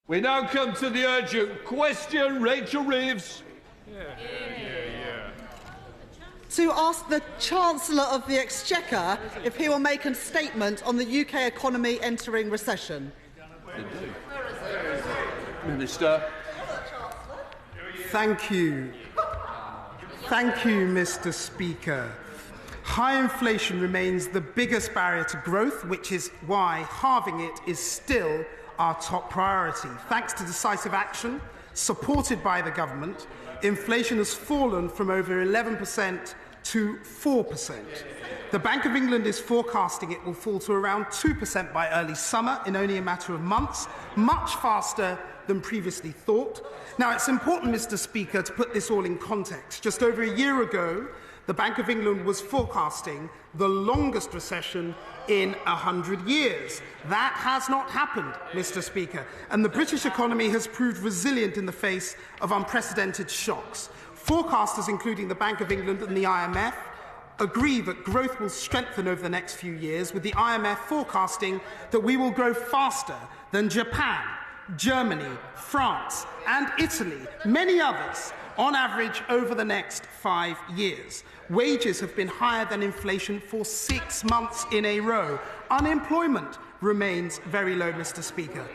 We now come to the urgent question. Rachel Reeves. To ask the Chancellor of the Exchequer if he will make a statement on the UK economy entering recession. Minister. Thank you. Thank you, Mr. Speaker. High inflation remains the biggest barrier to growth, which is why halving it is still our top priority. Thanks to decisive action, supported by the government, inflation has fallen from over 11% to 4%. The Bank of England is forecasting it will fall to around 2% by early summer in only a matter of months, much faster than previously thought. Now, it's important, Mr. Speaker, to put this all in context. Just over a year ago, the Bank of England was forecasting the longest recession in 100 years. That has not happened, Mr. Speaker, and the British economy has proved resilient in the face of unprecedented shocks. Forecasters, including the Bank of England and the IMF, agree that growth will strengthen over the next few years, with the IMF forecasting that we will grow faster than Japan, Germany, France and Italy, many others, on average over the next 5 years. Wages have been higher than inflation for 6 months in a row. Unemployment remains very low, Mr. Speaker.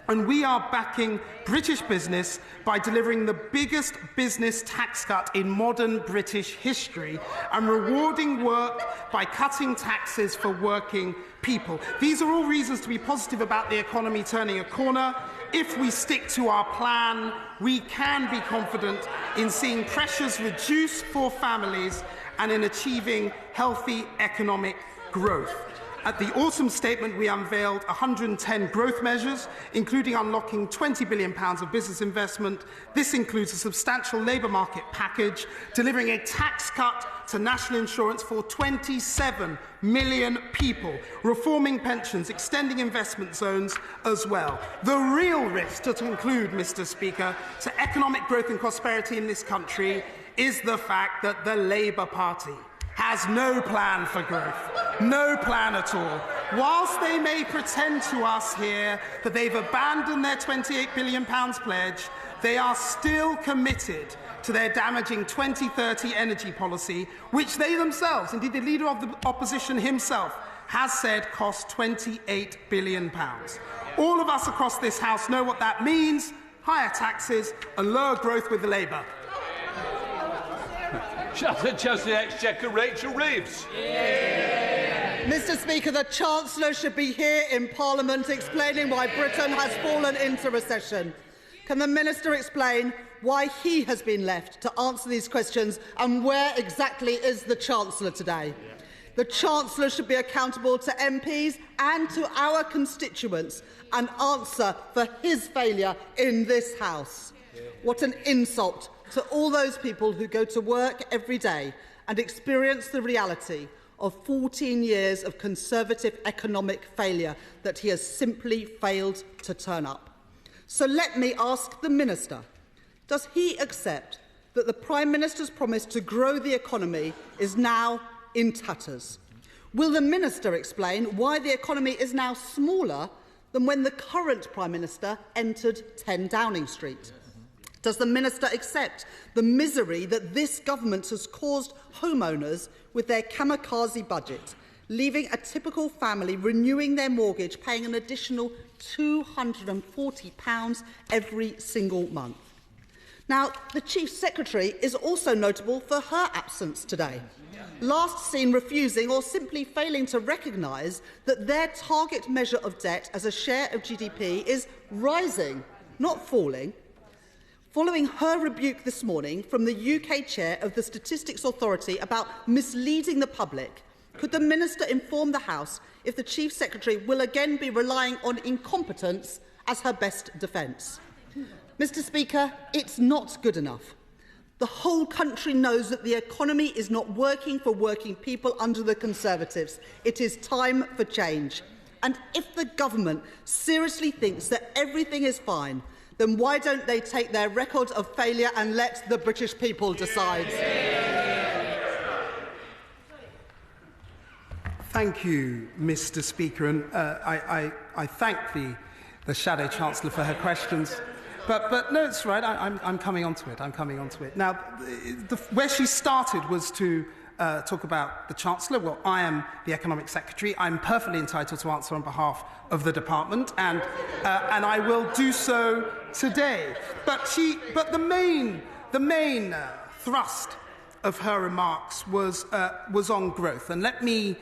And we are backing British business by delivering the biggest business tax cut in modern British history and rewarding work by cutting taxes for working people. These are all reasons to be positive about the economy turning a corner. If we stick to our plan, we can be confident in seeing pressures reduce for families and in achieving healthy economic growth. At the autumn statement, we unveiled 110 growth measures, including unlocking £20 billion of business investment. This includes a substantial labour market package, delivering a tax cut to national insurance for 27 million people, reforming pensions, extending investment zones as well. The real risk, to conclude, Mr. Speaker, to economic growth and prosperity in this country is the fact that the Labour Party has no plan for growth, no plan at all. Whilst they may pretend to us here that they've abandoned their £28 billion pledge, they are still committed to their damaging 2030 energy policy, which they themselves, indeed the Leader of the Opposition himself, has said costs £28 billion. All of us across this House know what that means: higher taxes and lower growth with the Labour. Chancellor of the Exchequer, Rachel Reeves. Mr. Speaker, the Chancellor should be here in Parliament explaining why Britain has fallen into recession. Can the Minister explain why he has been left to answer these questions, and where exactly is the Chancellor today? The Chancellor should be accountable to MPs and to our constituents and answer for his failure in this House. What an insult to all those people who go to work every day and experience the reality of 14 years of Conservative economic failure that he has simply failed to turn up. So let me ask the Minister, does he accept that the Prime Minister's promise to grow the economy is now in tatters? Will the Minister explain why the economy is now smaller than when the current Prime Minister entered 10 Downing Street? Does the Minister accept the misery that this government has caused homeowners with their kamikaze budget, leaving a typical family renewing their mortgage paying an additional £240 every single month? Now, the Chief Secretary is also notable for her absence today. Last seen refusing or simply failing to recognise that their target measure of debt as a share of GDP is rising, not falling. Following her rebuke this morning from the UK chair of the Statistics Authority about misleading the public, could the Minister inform the House if the Chief Secretary will again be relying on incompetence as her best defence? Mr. Speaker, it's not good enough. The whole country knows that the economy is not working for working people under the Conservatives. It is time for change. And if the government seriously thinks that everything is fine, then why don't they take their record of failure and let the British people decide? Thank you, Mr. Speaker, and I thank the Shadow Chancellor for her questions. But no, it's right. I'm coming on to it. Now, where she started was to talk about the Chancellor. Well, I am the Economic Secretary. I'm perfectly entitled to answer on behalf of the department, and I will do so today. But the main thrust of her remarks was on growth, and let me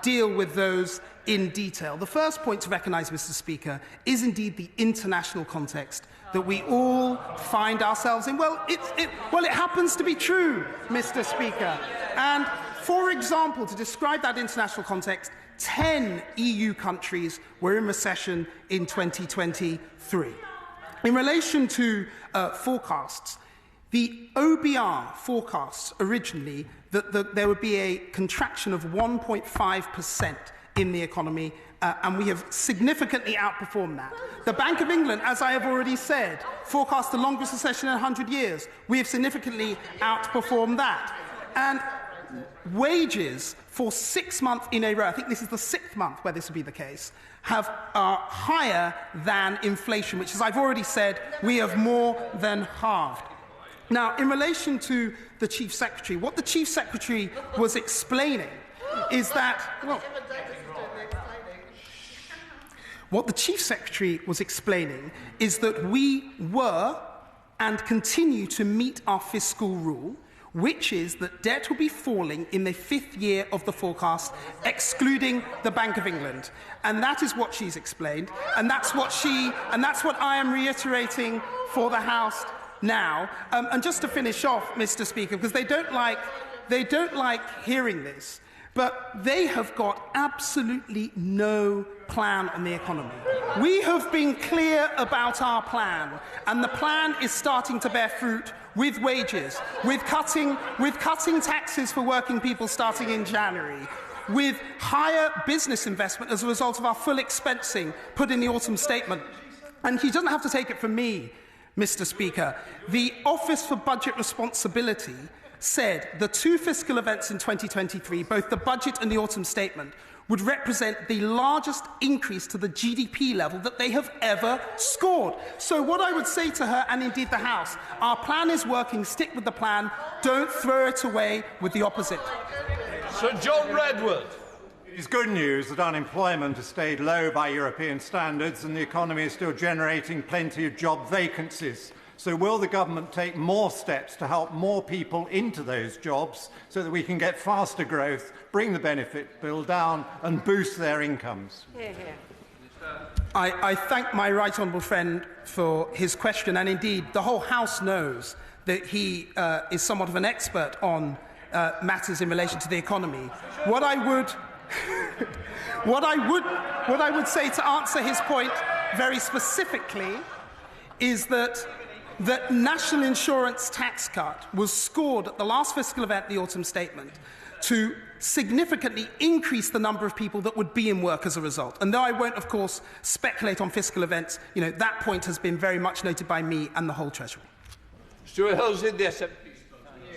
deal with those in detail. The first point to recognise, Mr. Speaker, is indeed the international context that we all find ourselves in. Well, it happens to be true, Mr. Speaker. And, for example, to describe that international context, 10 EU countries were in recession in 2023. In relation to forecasts, the OBR forecasts originally that there would be a contraction of 1.5% in the economy, and we have significantly outperformed that. The Bank of England, as I have already said, forecast the longest recession in 100 years. We have significantly outperformed that. And wages for 6 months in a row, I think this is the 6th month where this will be the case, are higher than inflation, which, as I've already said, we have more than halved. Now, in relation to the Chief Secretary, what the Chief Secretary was explaining is that, what the Chief Secretary was explaining is that we were and continue to meet our fiscal rule, which is that debt will be falling in the 5th year of the forecast, excluding the Bank of England. And that is what she's explained, and that's what I am reiterating for the House now. And just to finish off, Mr. Speaker, because they don't like hearing this, but they have got absolutely no plan on the economy. We have been clear about our plan, and the plan is starting to bear fruit with wages, with cutting taxes for working people starting in January, with higher business investment as a result of our full expensing put in the autumn statement. And he doesn't have to take it from me, Mr. Speaker. The Office for Budget Responsibility said the 2 fiscal events in 2023, both the budget and the autumn statement, would represent the largest increase to the GDP level that they have ever scored. So what I would say to her, and indeed the House, our plan is working, stick with the plan, don't throw it away with the opposite. Sir John Redwood. It's good news that unemployment has stayed low by European standards and the economy is still generating plenty of job vacancies. So will the government take more steps to help more people into those jobs so that we can get faster growth, bring the benefit bill down and boost their incomes? I thank my right honourable friend for his question, and indeed the whole House knows that he is somewhat of an expert on matters in relation to the economy. What I would say to answer his point very specifically is that national insurance tax cut was scored at the last fiscal event, the autumn statement, to significantly increase the number of people that would be in work as a result. And though I won't, of course, speculate on fiscal events, that point has been very much noted by me and the whole Treasury. Stewart, Hosie, the SNP.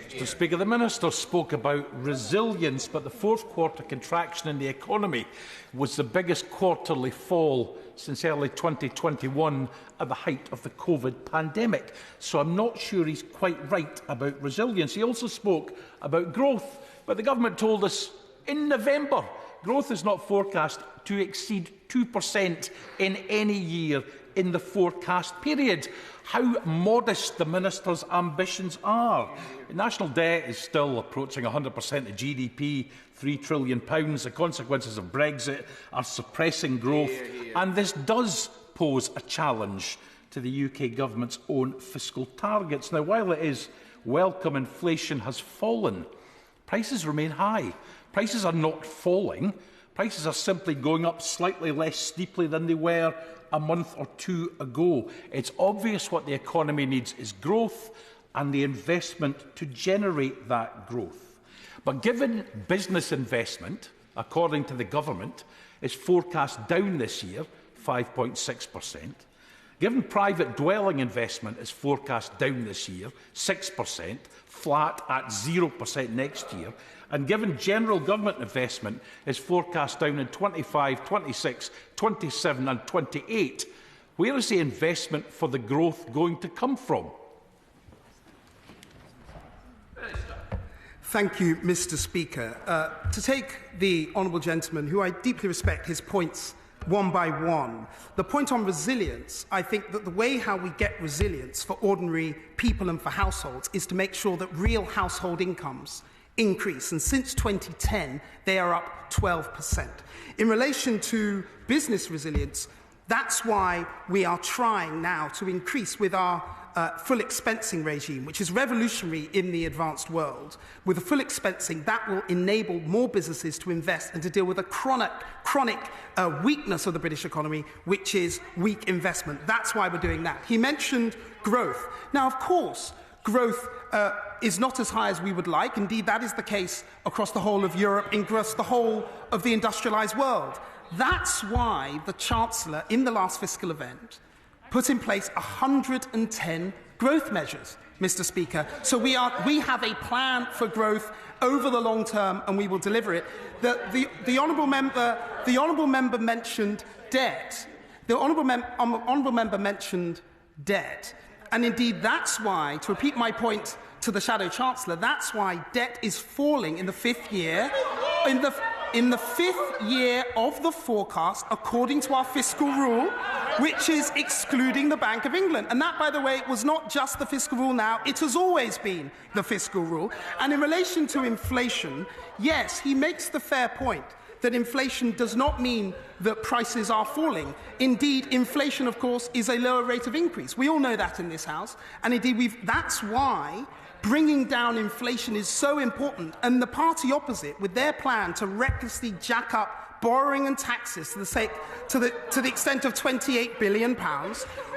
Mr. Speaker, the Minister spoke about resilience, but the 4th quarter contraction in the economy was the biggest quarterly fall since early 2021 at the height of the COVID pandemic. So I'm not sure he's quite right about resilience. He also spoke about growth, but the government told us in November growth is not forecast to exceed 2% in any year in the forecast period. How modest the Minister's ambitions are. The national debt is still approaching 100% of GDP, £3 trillion. The consequences of Brexit are suppressing growth, and this does pose a challenge to the UK government's own fiscal targets. Now, while it is welcome inflation has fallen, prices remain high. Prices are not falling. Prices are simply going up slightly less steeply than they were a month or two ago. It's obvious what the economy needs is growth and the investment to generate that growth. But given business investment, according to the government, is forecast down this year, 5.6%, given private dwelling investment is forecast down this year, 6%, flat at 0% next year, and given general government investment is forecast down in 25, 26, 27 and 28, Where is the investment for the growth going to come from? Thank you, Mr. Speaker. To take the honourable gentleman, who I deeply respect, his points one by one. The point on resilience, I think that the way how we get resilience for ordinary people and for households is to make sure that real household incomes increase. And since 2010, they are up 12%. In relation to business resilience, that's why we are trying now to increase with our full expensing regime, which is revolutionary in the advanced world. With a full expensing, that will enable more businesses to invest and to deal with a chronic weakness of the British economy, which is weak investment. That's why we're doing that. He mentioned growth. Now, of course, growth is not as high as we would like. Indeed, that is the case across the whole of Europe, across the whole of the industrialised world. That's why the Chancellor, in the last fiscal event, put in place 110 growth measures, Mr. Speaker. So we have a plan for growth over the long term, and we will deliver it. The honourable member mentioned debt. The honourable member mentioned debt, and indeed that's why, to repeat my point to the Shadow Chancellor, that's why debt is falling in the fifth year. In the fifth year of the forecast, according to our fiscal rule, which is excluding the Bank of England. And that, by the way, was not just the fiscal rule now, it has always been the fiscal rule. And in relation to inflation, yes, he makes the fair point that inflation does not mean that prices are falling. Indeed, inflation, of course, is a lower rate of increase. We all know that in this House. And indeed, that's why bringing down inflation is so important, and the party opposite, with their plan to recklessly jack up borrowing and taxes to the extent of £28 billion,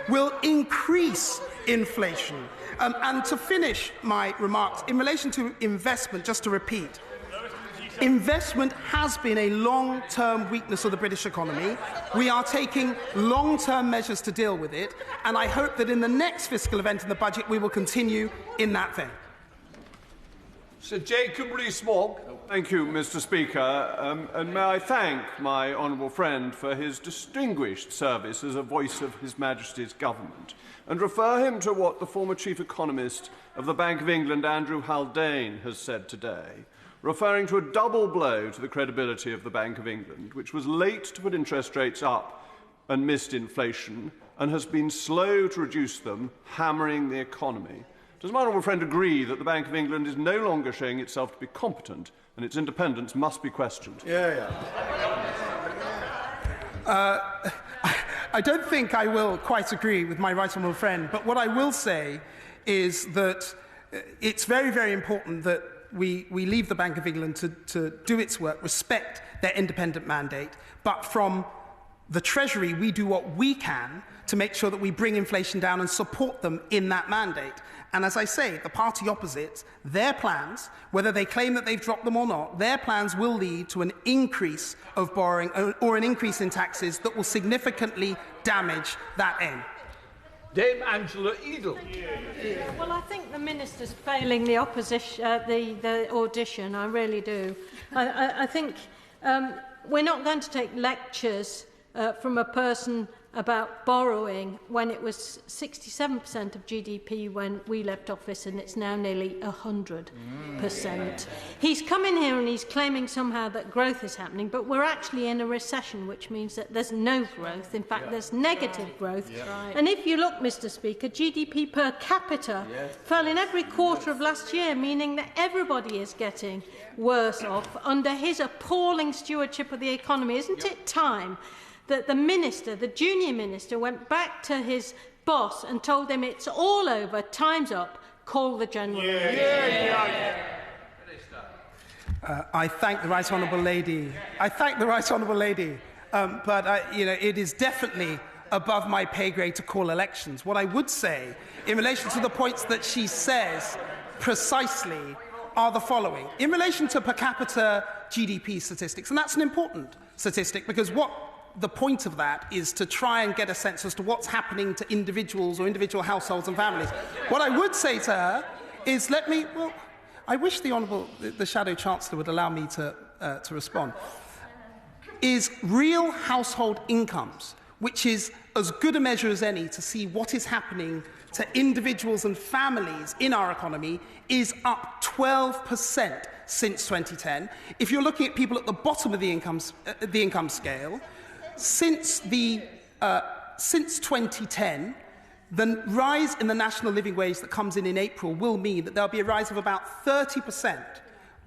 will increase inflation. And to finish my remarks, in relation to investment, just to repeat, investment has been a long-term weakness of the British economy. We are taking long-term measures to deal with it, and I hope that in the next fiscal event in the budget we will continue in that vein. Sir Jacob Rees-Mogg. Thank you, Mr. Speaker, and may I thank my honourable friend for his distinguished service as a voice of His Majesty's government, and refer him to what the former Chief Economist of the Bank of England, Andrew Haldane, has said today, referring to a double blow to the credibility of the Bank of England, which was late to put interest rates up and missed inflation, and has been slow to reduce them, hammering the economy. Does my honourable friend agree that the Bank of England is no longer showing itself to be competent and its independence must be questioned? I don't think I will quite agree with my right honourable friend, but what I will say is that it's very, very important that we leave the Bank of England to do its work, respect their independent mandate, but from the Treasury we do what we can to make sure that we bring inflation down and support them in that mandate. And as I say, the party opposite, their plans, whether they claim that they've dropped them or not, their plans will lead to an increase of borrowing or an increase in taxes that will significantly damage that aim. Dame Angela Edel. Well, I think the Minister's failing the opposition, the audition, I really do. I think we're not going to take lectures from a person about borrowing when it was 67% of GDP when we left office, and it's now nearly 100%. He's come in here and he's claiming somehow that growth is happening, but we're actually in a recession, which means that there's no growth. In fact, there's negative growth. And if you look, Mr. Speaker, GDP per capita fell in every quarter of last year, meaning that everybody is getting worse off under his appalling stewardship of the economy. Isn't it time that the minister, the junior minister, went back to his boss and told him it's all over, time's up, call the general election? I thank the right honourable lady. But it is definitely above my pay grade to call elections. What I would say, in relation to the points that she says precisely, are the following. In relation to per capita GDP statistics, and that's an important statistic, because what the point of that is to try and get a sense as to what's happening to individuals or individual households and families. What I would say to her is, I wish the Shadow Chancellor would allow me to respond, is real household incomes, which is as good a measure as any to see what is happening to individuals and families in our economy is up 12% since 2010. If you're looking at people at the bottom of the income scale, since 2010, the rise in the national living wage that comes in April will mean that there'll be a rise of about 30%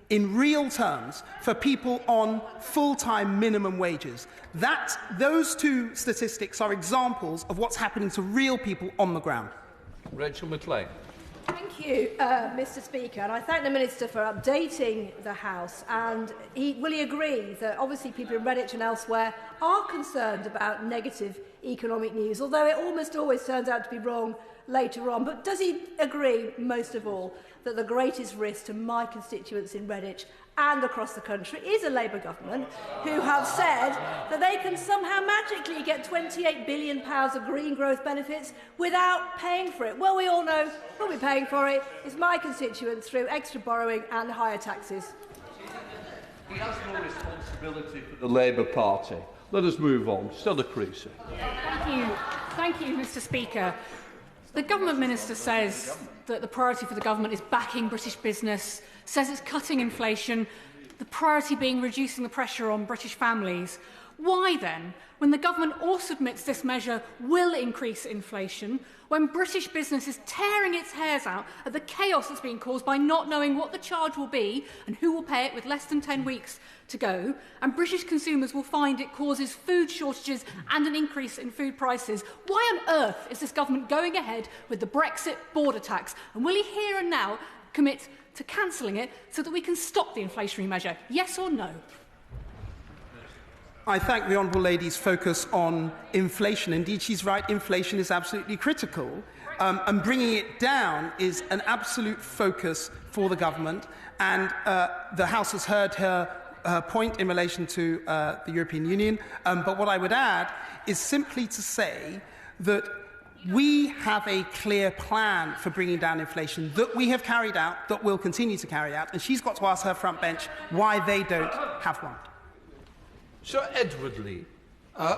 in real terms for people on full-time minimum wages. Those two statistics are examples of what's happening to real people on the ground. Rachel Maclean. Thank you, Mr. Speaker, and I thank the Minister for updating the House. And will he agree that obviously people in Redditch and elsewhere are concerned about negative economic news, although it almost always turns out to be wrong later on? But does he agree, most of all, that the greatest risk to my constituents in Redditch and across the country is a Labour government who have said that they can somehow magically get £28 billion of green growth benefits without paying for it? Well, we all know who'll be paying for it is my constituents through extra borrowing and higher taxes. He has no responsibility for the Labour Party. Let us move on. Stella Creasy. Thank you, Mr. Speaker. The Government Minister says that the priority for the Government is backing British business, says it's cutting inflation, the priority being reducing the pressure on British families. Why then, when the Government also admits this measure will increase inflation, when British business is tearing its hairs out at the chaos that's being caused by not knowing what the charge will be and who will pay it with less than 10 weeks to go, and British consumers will find it causes food shortages and an increase in food prices, why on earth is this Government going ahead with the Brexit border tax? And will he here and now commit to cancelling it so that we can stop the inflationary measure? Yes or no? I thank the Honourable Lady's focus on inflation. Indeed, she's right, inflation is absolutely critical, and bringing it down is an absolute focus for the Government, and the House has heard her point in relation to the European Union, but what I would add is simply to say that we have a clear plan for bringing down inflation that we have carried out, that we'll continue to carry out, and she's got to ask her front bench why they don't have one. Sir Edward Lee.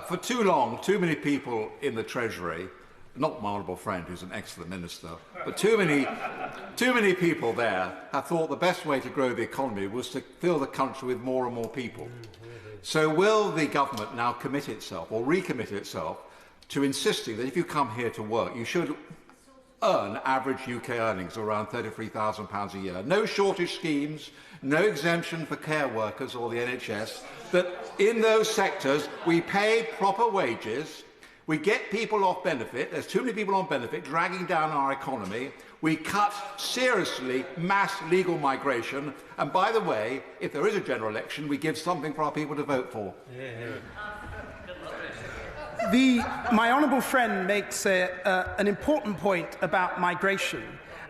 For too long, too many people in the Treasury, not my honourable friend who's an excellent minister, but too many people there have thought the best way to grow the economy was to fill the country with more and more people. So will the government now commit itself or recommit itself to insisting that if you come here to work, you should earn average UK earnings of around £33,000 a year? No shortage schemes, no exemption for care workers or the NHS, that in those sectors we pay proper wages, we get people off benefit, there's too many people on benefit dragging down our economy, we cut seriously mass legal migration, and by the way, if there is a general election, we give something for our people to vote for. My honourable friend makes an important point about migration,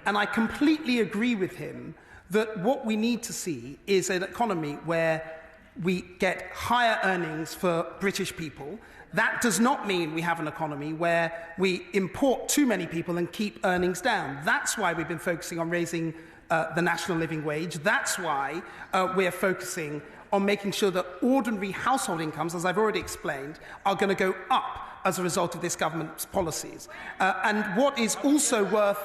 and I completely agree with him that what we need to see is an economy where we get higher earnings for British people. That does not mean we have an economy where we import too many people and keep earnings down. That's why we've been focusing on raising the national living wage. That's why we're focusing on making sure that ordinary household incomes, as I've already explained, are going to go up as a result of this government's policies. And what is also worth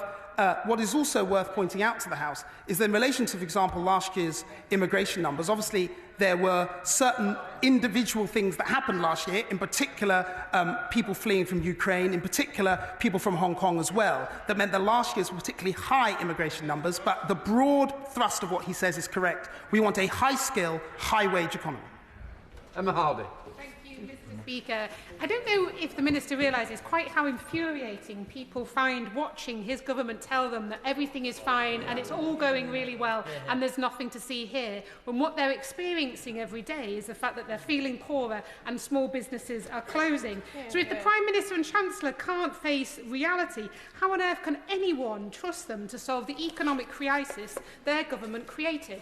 pointing out to the House is that in relation to, for example, last year's immigration numbers, obviously there were certain individual things that happened last year, in particular people fleeing from Ukraine, in particular people from Hong Kong as well, that meant that last year's were particularly high immigration numbers, but the broad thrust of what he says is correct. We want a high-skill, high-wage economy. Emma Hardy. Thank you, Mr. Speaker. I don't know if the Minister realises quite how infuriating people find watching his government tell them that everything is fine and it's all going really well and there's nothing to see here, when what they're experiencing every day is the fact that they're feeling poorer and small businesses are closing. So if the Prime Minister and Chancellor can't face reality, how on earth can anyone trust them to solve the economic crisis their government created?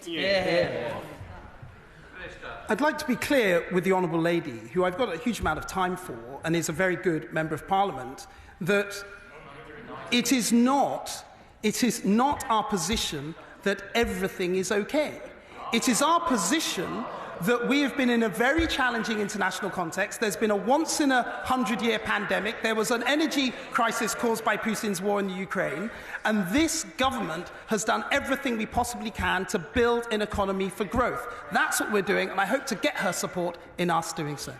I'd like to be clear with the Honourable Lady, who I've got a huge amount of time for and is a very good Member of Parliament, that it is not our position that everything is okay. It is our position that we have been in a very challenging international context. There's been a once-in-a-100-year pandemic. There was an energy crisis caused by Putin's war in the Ukraine. And this government has done everything we possibly can to build an economy for growth. That's what we're doing, and I hope to get her support in us doing so.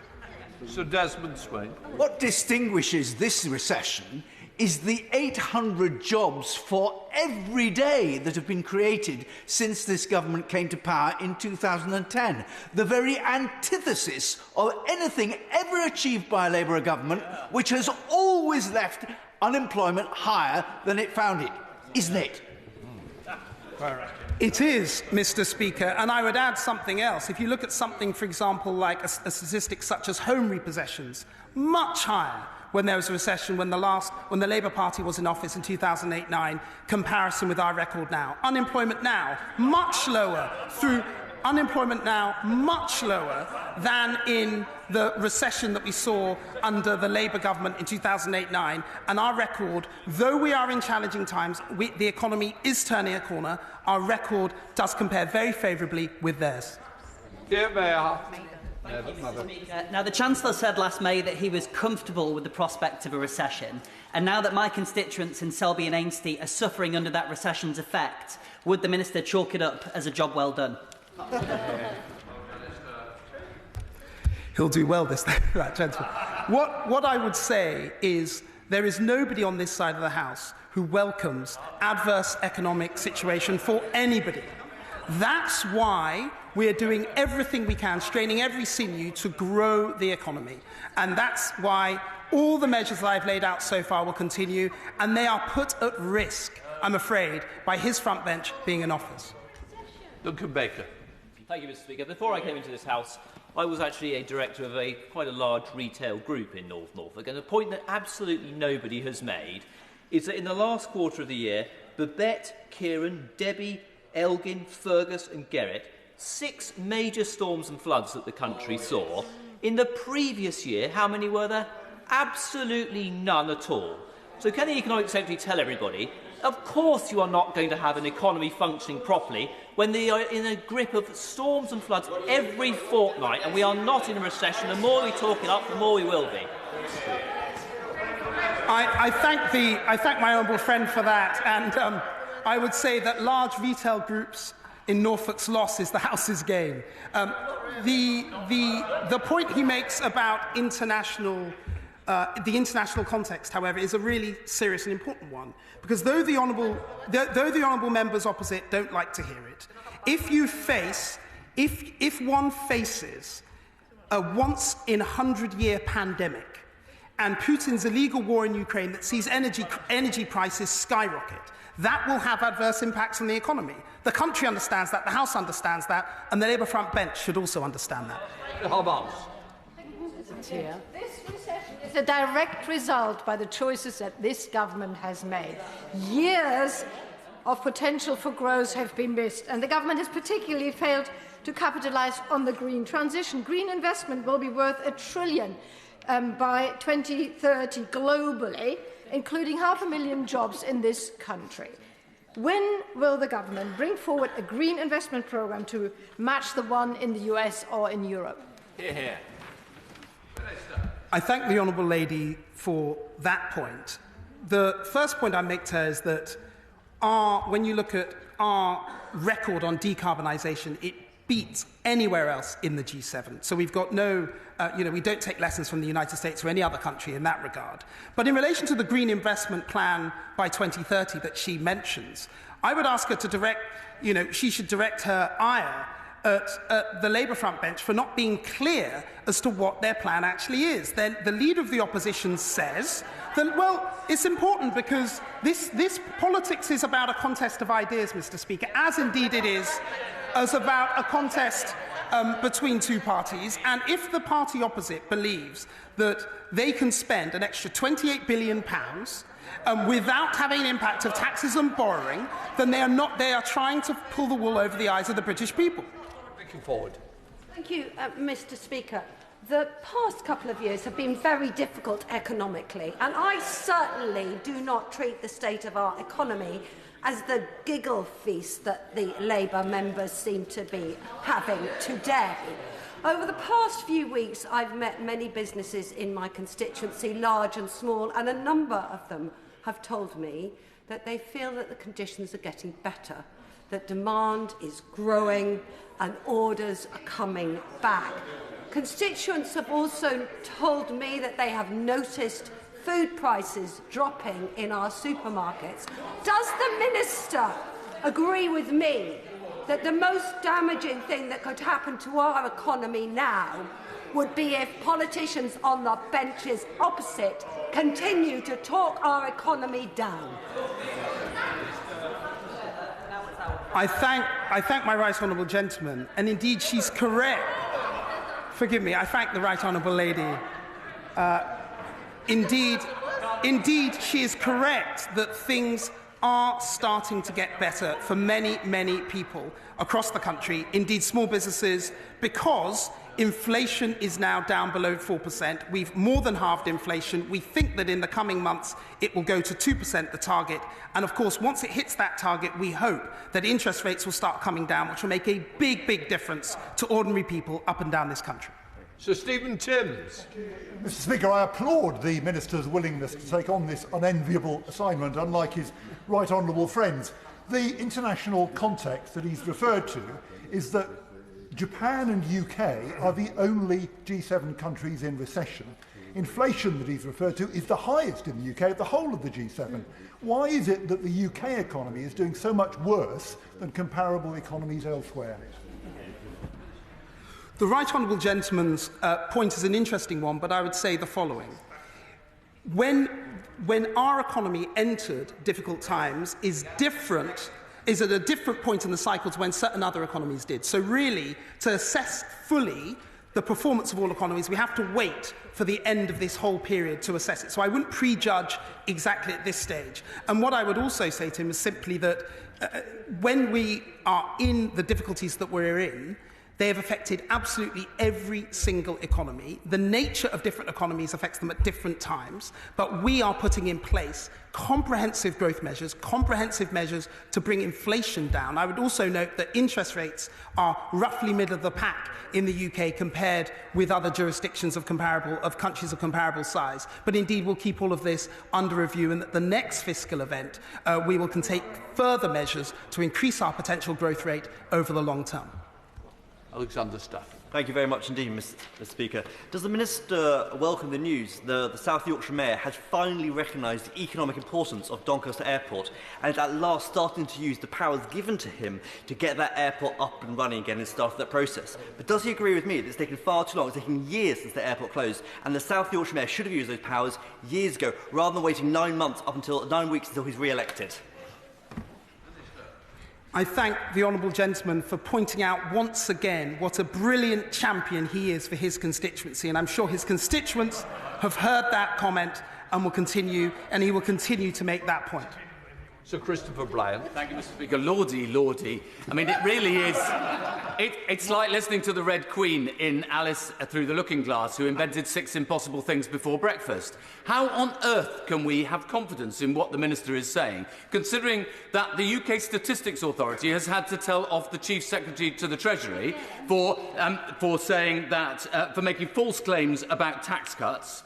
Sir Desmond Swain. What distinguishes this recession is the 800 jobs for every day that have been created since this government came to power in 2010. The very antithesis of anything ever achieved by a Labour government, which has always left unemployment higher than it found it. Isn't it? It is, Mr. Speaker, and I would add something else. If you look at something, for example, like a statistic such as home repossessions, much higher when there was a recession, when the Labour Party was in office in 2008-9, comparison with our record now. Unemployment now, much lower than in the recession that we saw under the Labour government in 2008-9. And our record, though we are in challenging times, the economy is turning a corner, our record does compare very favourably with theirs. Yeah, Mayor. Now, the Chancellor said last May that he was comfortable with the prospect of a recession, and now that my constituents in Selby and Ainsty are suffering under that recession's effect, would the Minister chalk it up as a job well done? He'll do well this time, that gentleman. What I would say is there is nobody on this side of the House who welcomes adverse economic situation for anybody. That's why we are doing everything we can, straining every sinew to grow the economy. And that's why all the measures that I've laid out so far will continue, and they are put at risk, I'm afraid, by his front bench being in office. Duncan Baker. Thank you, Mr. Speaker. Before I came into this House, I was actually a director of quite a large retail group in North Norfolk, and a point that absolutely nobody has made is that in the last quarter of the year, Babette, Kieran, Debbie, Elgin, Fergus and Gerrit, 6 major storms and floods that the country saw. In the previous year, how many were there? Absolutely none at all. So can the Economic Secretary tell everybody, of course you are not going to have an economy functioning properly when they are in a grip of storms and floods every fortnight, and we are not in a recession. The more we talk it up, the more we will be. I thank my honourable friend for that, and I would say that large retail groups in Norfolk's loss is the House's gain. The point he makes about the international context, however, is a really serious and important one, because though the honourable members opposite don't like to hear it, if one faces a once-in-100-year pandemic and Putin's illegal war in Ukraine that sees energy prices skyrocket, that will have adverse impacts on the economy. The country understands that, the House understands that, and the Labour front bench should also understand that. This recession is a direct result by the choices that this government has made. Years of potential for growth have been missed, and the government has particularly failed to capitalise on the green transition. Green investment will be worth $1 trillion by 2030 globally, including 500,000 jobs in this country. When will the government bring forward a green investment programme to match the one in the US or in Europe? Here. I thank the honourable lady for that point. The first point I make to her is that when you look at our record on decarbonisation, it beats anywhere else in the G7. So we've got no, we don't take lessons from the United States or any other country in that regard. But in relation to the green investment plan by 2030 that she mentions, I would ask her to direct, she should direct her ire at the Labour front bench for not being clear as to what their plan actually is. Then the Leader of the Opposition says that, well, it's important because this politics is about a contest of ideas, Mr. Speaker, as indeed it is as about a contest between two parties. And if the party opposite believes that they can spend an extra £28 billion without having an impact of taxes and borrowing, then they are trying to pull the wool over the eyes of the British people. Looking forward. Thank you, Mr. Speaker. The past couple of years have been very difficult economically, and I certainly do not treat the state of our economy as the giggle feast that the Labour members seem to be having today. Over the past few weeks, I've met many businesses in my constituency, large and small, and a number of them have told me that they feel that the conditions are getting better, that demand is growing and orders are coming back. Constituents have also told me that they have noticed food prices dropping in our supermarkets. Does the Minister agree with me that the most damaging thing that could happen to our economy now would be if politicians on the benches opposite continue to talk our economy down? I thank my right honourable gentleman, and indeed she's correct. Forgive me, I thank the right honourable lady. Indeed, she is correct that things are starting to get better for many, many people across the country, indeed small businesses, because inflation is now down below 4%. We've more than halved inflation. We think that in the coming months it will go to 2%, the target. And of course, once it hits that target, we hope that interest rates will start coming down, which will make a big, big difference to ordinary people up and down this country. Sir Stephen Timms. Mr. Speaker, I applaud the Minister's willingness to take on this unenviable assignment, unlike his right honourable friends. The international context that he's referred to is that Japan and UK are the only G7 countries in recession. Inflation that he's referred to is the highest in the UK of the whole of the G7. Why is it that the UK economy is doing so much worse than comparable economies elsewhere? The right honourable gentleman's point is an interesting one, but I would say the following. When our economy entered difficult times is at a different point in the cycle to when certain other economies did. So really, to assess fully the performance of all economies, we have to wait for the end of this whole period to assess it. So I wouldn't prejudge exactly at this stage. And what I would also say to him is simply that when we are in the difficulties that we're in, they have affected absolutely every single economy. The nature of different economies affects them at different times, but we are putting in place comprehensive growth measures, comprehensive measures to bring inflation down. I would also note that interest rates are roughly middle of the pack in the UK compared with other jurisdictions of countries of comparable size. But indeed, we'll keep all of this under review, and at the next fiscal event, we will take further measures to increase our potential growth rate over the long term. Alexander Stafford. Thank you very much indeed, Mr. Speaker. Does the Minister welcome the news the South Yorkshire Mayor has finally recognised the economic importance of Doncaster Airport and is at last starting to use the powers given to him to get that airport up and running again and start that process? But does he agree with me that it's taken far too long, it's taken years since the airport closed, and the South Yorkshire Mayor should have used those powers years ago rather than waiting 9 weeks until he's re-elected? I thank the honourable gentleman for pointing out once again what a brilliant champion he is for his constituency, and I'm sure his constituents have heard that comment and he will continue to make that point. Sir Christopher Bryan. Thank you, Mr. Speaker. Lordy, Lordy. I mean, it really is. It's like listening to the Red Queen in Alice Through the Looking Glass, who invented 6 impossible things before breakfast. How on earth can we have confidence in what the Minister is saying, considering that the UK Statistics Authority has had to tell off the Chief Secretary to the Treasury for saying that, for making false claims about tax cuts,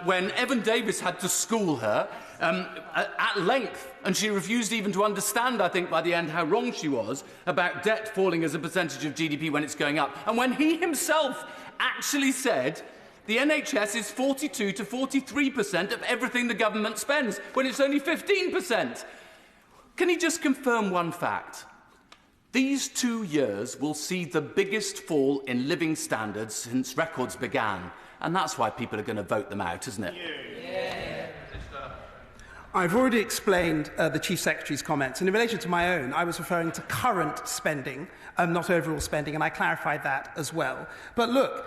when Evan Davis had to school her at length, and she refused even to understand, I think, by the end, how wrong she was about debt falling as a percentage of GDP when it's going up. And when he himself actually said the NHS is 42 to 43% of everything the government spends, when it's only 15%. Can he just confirm one fact? These 2 years will see the biggest fall in living standards since records began. And that's why people are going to vote them out, isn't it? Yeah. I've already explained the Chief Secretary's comments, and in relation to my own, I was referring to current spending, not overall spending, and I clarified that as well. But look,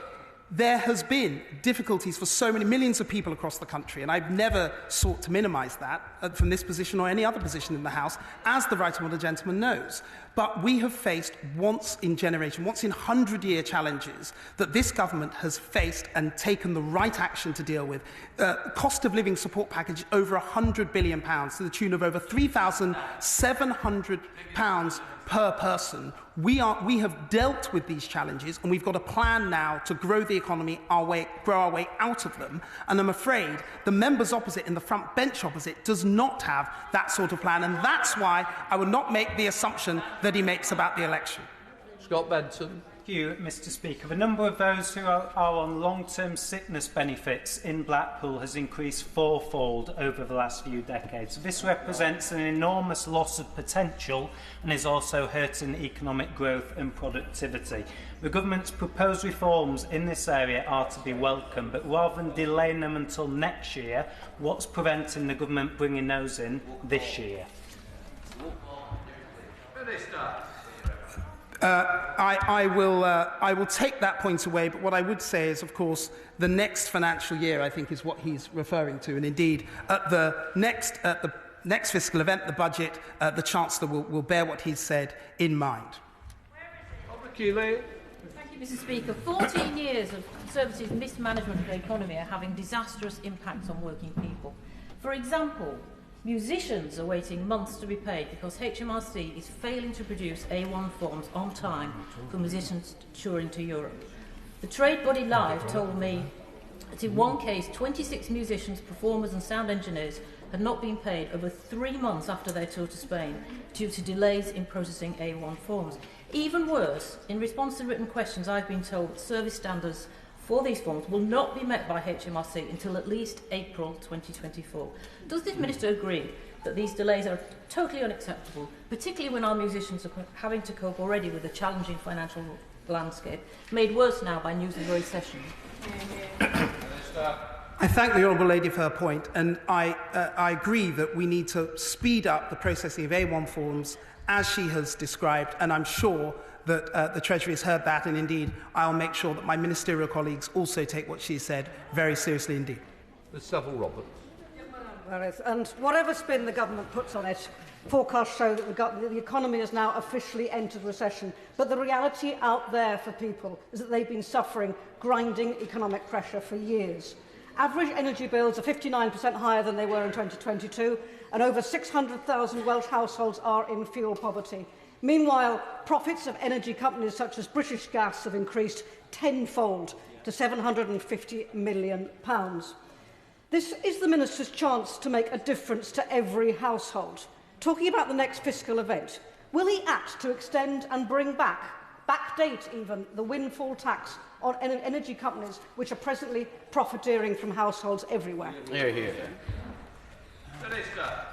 there has been difficulties for so many millions of people across the country, and I've never sought to minimise that from this position or any other position in the House, as the right honourable gentleman knows. But we have faced once in 100-year challenges that this government has faced and taken the right action to deal with. Cost of living support package over £100 billion to the tune of over £3,700 per person. We have dealt with these challenges, and we've got a plan now to grow the economy, grow our way out of them. And I'm afraid the members opposite in the front bench opposite does not have that sort of plan, and that's why I would not make the assumption that he makes about the election. Scott Benson. Thank you, Mr. Speaker. The number of those who are on long-term sickness benefits in Blackpool has increased fourfold over the last few decades. This represents an enormous loss of potential and is also hurting economic growth and productivity. The government's proposed reforms in this area are to be welcome, but rather than delaying them until next year, what's preventing the government bringing those in this year? Minister. I will take that point away, but what I would say is, of course, the next financial year, I think, is what he's referring to. And indeed, at the next fiscal event, the budget, the Chancellor will bear what he's said in mind. Thank you, Mr. Speaker. 14 years of Conservative mismanagement of the economy are having disastrous impacts on working people. For example, musicians are waiting months to be paid because HMRC is failing to produce A1 forms on time for musicians touring to Europe. The trade body Live told me that in one case, 26 musicians, performers and sound engineers had not been paid over 3 months after their tour to Spain due to delays in processing A1 forms. Even worse, in response to written questions, I've been told that service standards for these forms will not be met by HMRC until at least April 2024. Does this Minister agree that these delays are totally unacceptable, particularly when our musicians are having to cope already with a challenging financial landscape, made worse now by news of the recession? I thank the Honourable Lady for her point, and I agree that we need to speed up the processing of A1 forms as she has described, and I'm sure that the Treasury has heard that, and indeed I'll make sure that my ministerial colleagues also take what she said very seriously indeed. Ms Savile Roberts. And whatever spin the government puts on it, forecasts show that the economy has now officially entered recession. But the reality out there for people is that they've been suffering grinding economic pressure for years. Average energy bills are 59% higher than they were in 2022, and over 600,000 Welsh households are in fuel poverty. Meanwhile, profits of energy companies such as British Gas have increased tenfold to £750 million. This is the Minister's chance to make a difference to every household. Talking about the next fiscal event, will he act to extend and bring backdate even, the windfall tax on energy companies which are presently profiteering from households everywhere? Hear, hear. Minister.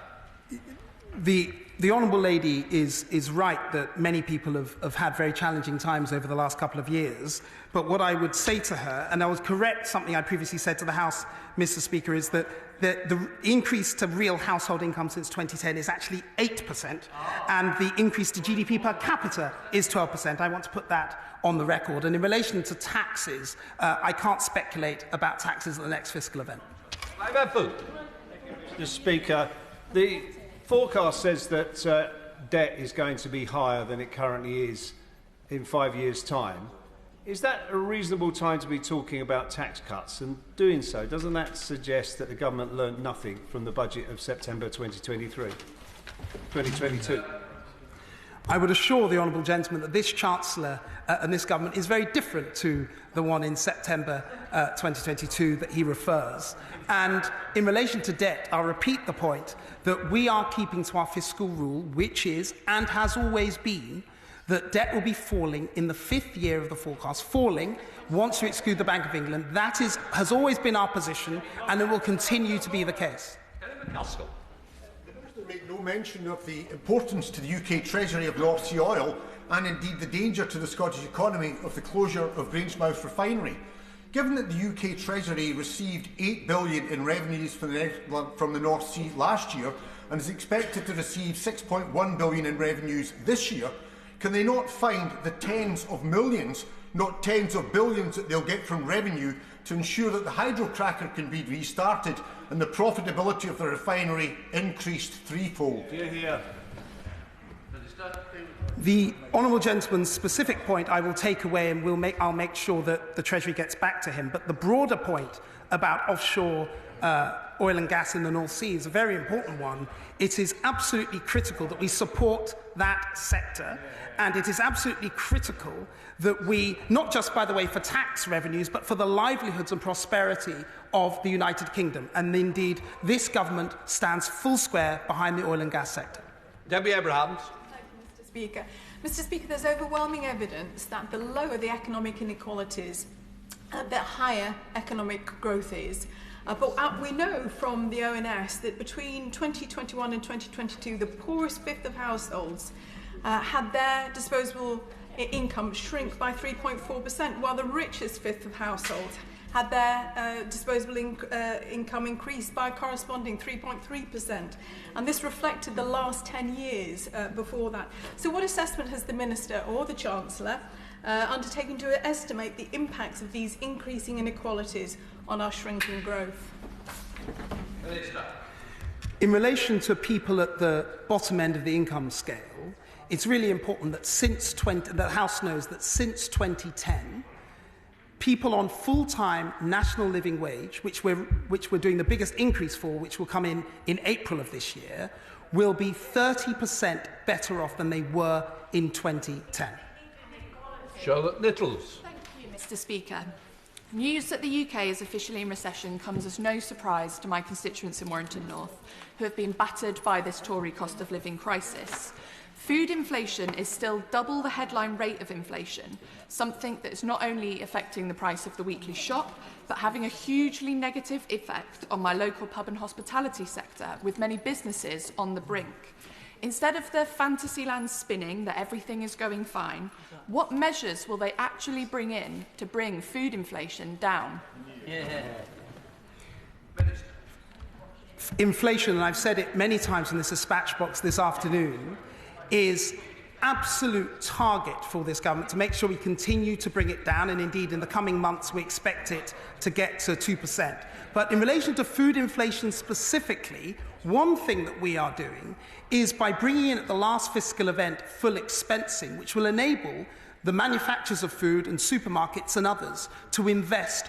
The Honourable Lady is right that many people have had very challenging times over the last couple of years. But what I would say to her, and I would correct something I previously said to the House, Mr. Speaker, is that the increase to real household income since 2010 is actually 8%, and the increase to GDP per capita is 12%. I want to put that on the record. And in relation to taxes, I can't speculate about taxes at the next fiscal event. Mr. Speaker, the forecast says that debt is going to be higher than it currently is in 5 years' time. Is that a reasonable time to be talking about tax cuts? And doing so, doesn't that suggest that the government learned nothing from the budget of September 2022? I would assure the Honourable Gentleman that this Chancellor and this government is very different to the one in September 2022 that he refers. And in relation to debt, I'll repeat the point that we are keeping to our fiscal rule, which is, and has always been, that debt will be falling in the 5th year of the forecast, falling once you exclude the Bank of England. That has always been our position, and it will continue to be the case. Make no mention of the importance to the UK Treasury of North Sea oil, and indeed the danger to the Scottish economy of the closure of Grangemouth refinery. Given that the UK Treasury received £8 billion in revenues from the North Sea last year and is expected to receive £6.1 billion in revenues this year, can they not find the tens of millions not tens of billions that they'll get from revenue to ensure that the hydrocracker can be restarted and the profitability of the refinery increased threefold. Hear, hear. The honourable gentleman's specific point I will take away, and I'll make sure that the Treasury gets back to him. But the broader point about offshore oil and gas in the North Sea is a very important one. It is absolutely critical that we support that sector, and it is absolutely critical that we, not just, by the way, for tax revenues, but for the livelihoods and prosperity of the United Kingdom. And indeed, this government stands full square behind the oil and gas sector. Debbie Abrahams. Speaker. Mr. Speaker, there's overwhelming evidence that the lower the economic inequalities, the higher economic growth is. But we know from the ONS that between 2021 and 2022, the poorest fifth of households had their disposable income shrink by 3.4%, while the richest fifth of households had their disposable income increased by a corresponding 3.3%. And this reflected the last 10 years before that. So what assessment has the Minister or the Chancellor undertaken to estimate the impacts of these increasing inequalities on our shrinking growth? In relation to people at the bottom end of the income scale, it's really important that the House knows that since 2010, people on full-time national living wage, which we're doing the biggest increase for, which will come in April of this year, will be 30% better off than they were in 2010. Charlotte Littles. Thank you, Mr. Speaker. News that the UK is officially in recession comes as no surprise to my constituents in Warrington North, who have been battered by this Tory cost of living crisis. Food inflation is still double the headline rate of inflation, something that is not only affecting the price of the weekly shop, but having a hugely negative effect on my local pub and hospitality sector, with many businesses on the brink. Instead of the fantasyland spinning that everything is going fine, what measures will they actually bring in to bring food inflation down? Yeah. Inflation, and I've said it many times in this dispatch box this afternoon, is absolute target for this government to make sure we continue to bring it down, and indeed in the coming months we expect it to get to 2%. But in relation to food inflation specifically, one thing that we are doing is by bringing in at the last fiscal event full expensing, which will enable the manufacturers of food and supermarkets and others to invest,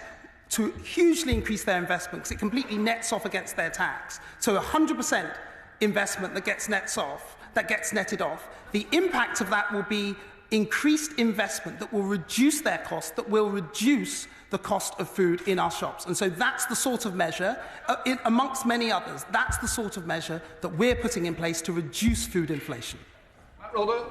to hugely increase their investment, because it completely nets off against their tax. So 100% investment that gets netted off. The impact of that will be increased investment that will reduce their costs, that will reduce the cost of food in our shops. And so that's the sort of measure, amongst many others, that's the sort of measure that we're putting in place to reduce food inflation. Matt Rodder.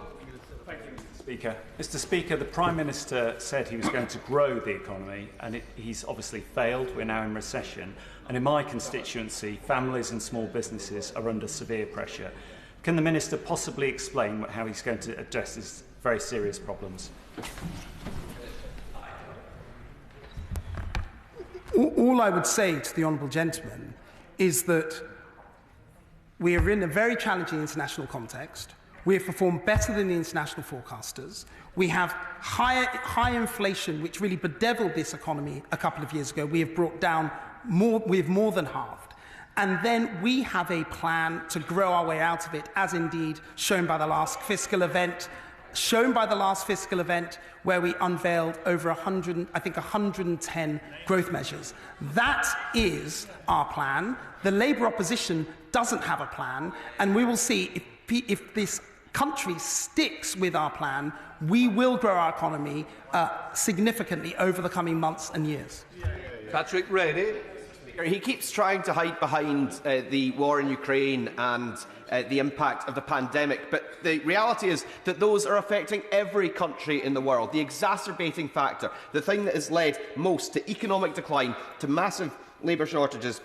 Thank you, Mr. Speaker. Mr. Speaker, the Prime Minister said he was going to grow the economy, and he's obviously failed. We're now in recession. And in my constituency, families and small businesses are under severe pressure. Can the Minister possibly explain how he's going to address these very serious problems? All I would say to the honourable gentleman is that we are in a very challenging international context. We have performed better than the international forecasters. We have high inflation, which really bedeviled this economy a couple of years ago. We have brought down we have more than halved. And then we have a plan to grow our way out of it, as indeed shown by the last fiscal event, where we unveiled over 110 growth measures. That is our plan. The Labour opposition doesn't have a plan, and we will see if this country sticks with our plan, we will grow our economy significantly over the coming months and years. Patrick Reedy. He keeps trying to hide behind the war in Ukraine and the impact of the pandemic, but the reality is that those are affecting every country in the world. The exacerbating factor, the thing that has led most to economic decline, to massive labour shortages,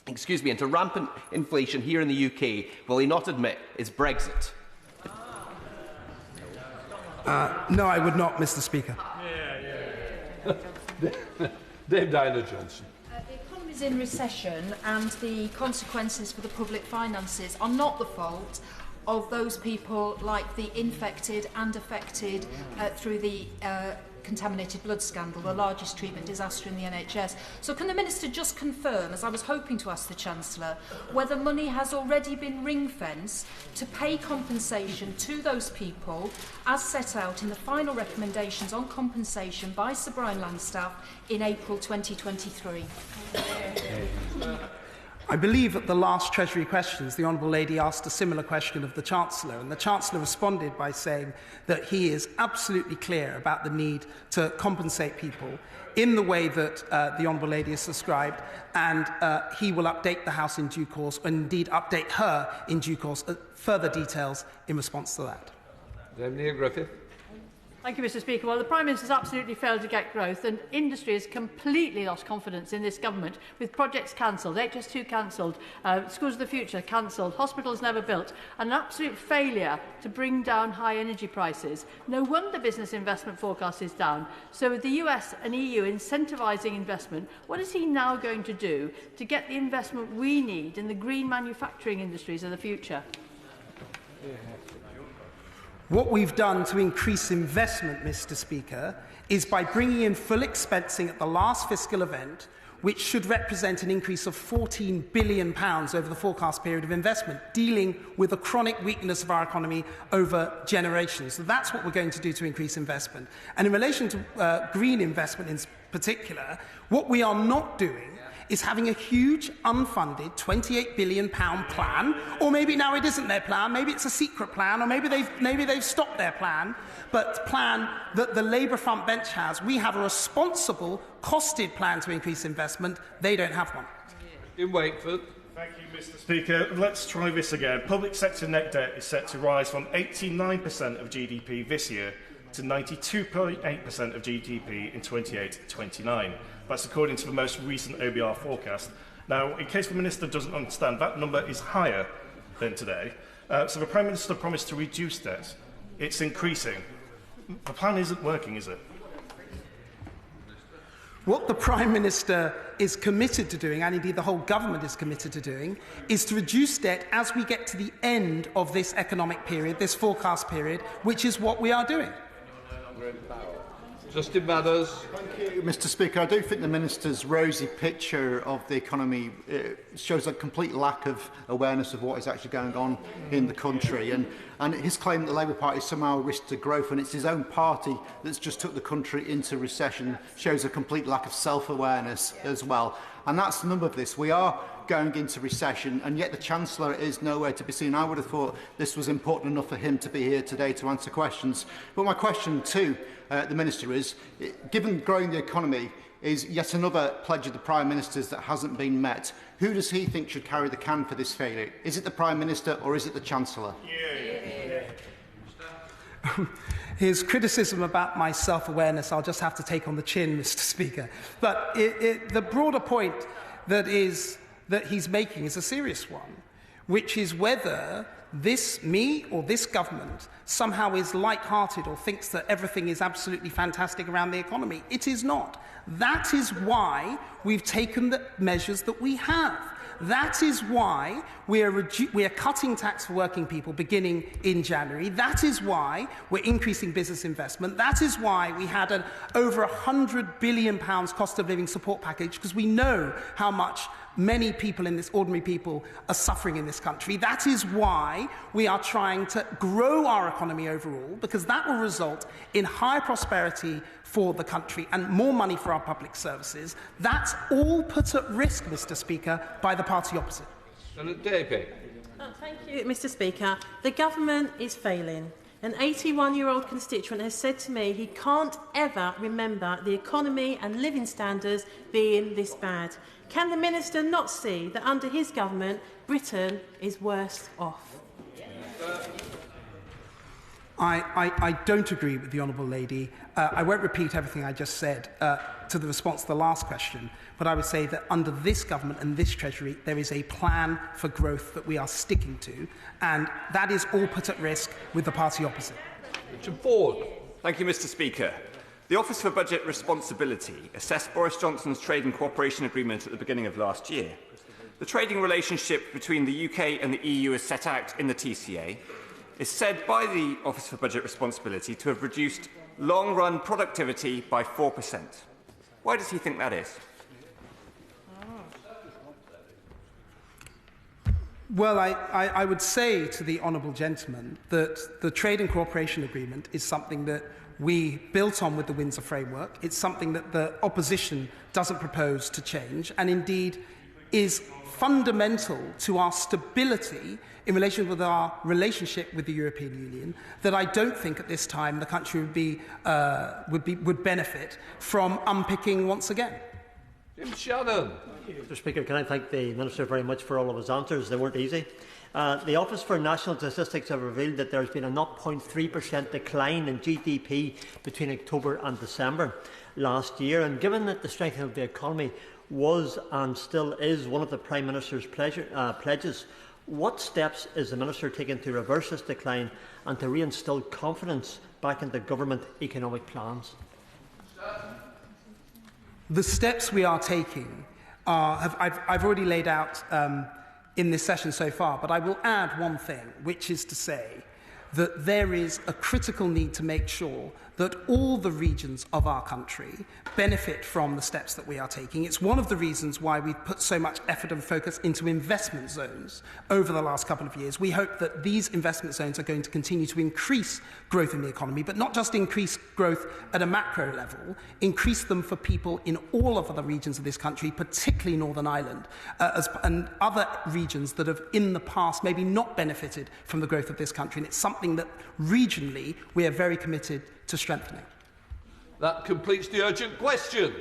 and to rampant inflation here in the UK, will he not admit, is Brexit? No, I would not, Mr. Speaker. Dave Johnson. In recession, and the consequences for the public finances are not the fault of those people like the infected and affected through the contaminated blood scandal, the largest treatment disaster in the NHS. So can the Minister just confirm, as I was hoping to ask the Chancellor, whether money has already been ring-fenced to pay compensation to those people as set out in the final recommendations on compensation by Sir Brian Langstaff in April 2023? I believe at the last Treasury questions, the Honourable Lady asked a similar question of the Chancellor, and the Chancellor responded by saying that he is absolutely clear about the need to compensate people in the way that the Honourable Lady has described, and he will update the House in due course, and indeed update her in due course, further details in response to that. Neil Griffith. Thank you, Mr. Speaker. Well, the Prime Minister has absolutely failed to get growth, and industry has completely lost confidence in this government, with projects cancelled, HS2 cancelled, Schools of the Future cancelled, hospitals never built, and an absolute failure to bring down high energy prices. No wonder business investment forecast is down. So with the US and EU incentivising investment, what is he now going to do to get the investment we need in the green manufacturing industries of the future? What we've done to increase investment, Mr. Speaker, is by bringing in full expensing at the last fiscal event, which should represent an increase of £14 billion over the forecast period of investment, dealing with the chronic weakness of our economy over generations. So that's what we're going to do to increase investment. And in relation to green investment in particular, what we are not doing is having a huge unfunded £28 billion plan, or maybe now it isn't their plan, maybe it's a secret plan, or maybe they've stopped their plan, but plan that the Labour front bench has. We have a responsible, costed plan to increase investment. They don't have one. In Wakeford. Thank you, Mr. Speaker. Let's try this again. Public sector net debt is set to rise from 89% of GDP this year to 92.8% of GDP in 28-29. That's according to the most recent OBR forecast. Now, in case the Minister doesn't understand, that number is higher than today. So the Prime Minister promised to reduce debt. It's increasing. The plan isn't working, is it? What the Prime Minister is committed to doing, and indeed the whole government is committed to doing, is to reduce debt as we get to the end of this economic period, this forecast period, which is what we are doing. Justin Mathers. Thank you, Mr. Speaker. I do think the Minister's rosy picture of the economy shows a complete lack of awareness of what is actually going on in the country. And his claim that the Labour Party somehow risked to growth when it's his own party that's just took the country into recession shows a complete lack of self-awareness as well. And that's the number of this. We are going into recession, and yet the Chancellor is nowhere to be seen. I would have thought this was important enough for him to be here today to answer questions. But my question to the Minister is, given growing the economy is yet another pledge of the Prime Minister's that hasn't been met, who does he think should carry the can for this failure? Is it the Prime Minister or is it the Chancellor? His criticism about my self-awareness, I'll just have to take on the chin, Mr. Speaker. But the broader point that he's making is a serious one, which is whether me or this government somehow is light-hearted or thinks that everything is absolutely fantastic around the economy. It is not. That is why we've taken the measures that we have. That is why we are cutting tax for working people beginning in January. That is why we're increasing business investment. That is why we had an over £100 billion cost of living support package, because we know how much many people ordinary people are suffering in this country. That is why we are trying to grow our economy overall, because that will result in higher prosperity for the country and more money for our public services. That's all put at risk, Mr. Speaker, by the party opposite. Thank you, Mr. Speaker. The government is failing. An 81-year-old constituent has said to me he can't ever remember the economy and living standards being this bad. Can the Minister not see that under his government, Britain is worse off? I don't agree with the Honourable Lady. I won't repeat everything I just said to the response to the last question, but I would say that under this government and this Treasury, there is a plan for growth that we are sticking to, and that is all put at risk with the party opposite. Richard Ford. Thank you, Mr. Speaker. The Office for Budget Responsibility assessed Boris Johnson's trade and cooperation agreement at the beginning of last year. The trading relationship between the UK and the EU as set out in the TCA is said by the Office for Budget Responsibility to have reduced long-run productivity by 4%. Why does he think that is? Well, I would say to the honourable gentleman that the Trade and Cooperation Agreement is something that we built on with the Windsor Framework. It's something that the opposition doesn't propose to change, and indeed is fundamental to our stability in relation with our relationship with the European Union, that I don't think at this time the country would benefit from unpicking once again. Jim Shannon. Mr. Speaker, can I thank the Minister very much for all of his answers? They weren't easy. The Office for National Statistics have revealed that there has been a 0.3% decline in GDP between October and December last year. And given that the strengthening of the economy was and still is one of the Prime Minister's pledges, what steps is the Minister taking to reverse this decline and to reinstil confidence back into government economic plans? The steps we are taking I've already laid out in this session so far, but I will add one thing, which is to say that there is a critical need to make sure that all the regions of our country benefit from the steps that we are taking. It's one of the reasons why we've put so much effort and focus into investment zones over the last couple of years. We hope that these investment zones are going to continue to increase growth in the economy, but not just increase growth at a macro level, increase them for people in all of the regions of this country, particularly Northern Ireland, and other regions that have in the past maybe not benefited from the growth of this country. And it's something that regionally we are very committed to strengthening. That completes the urgent question.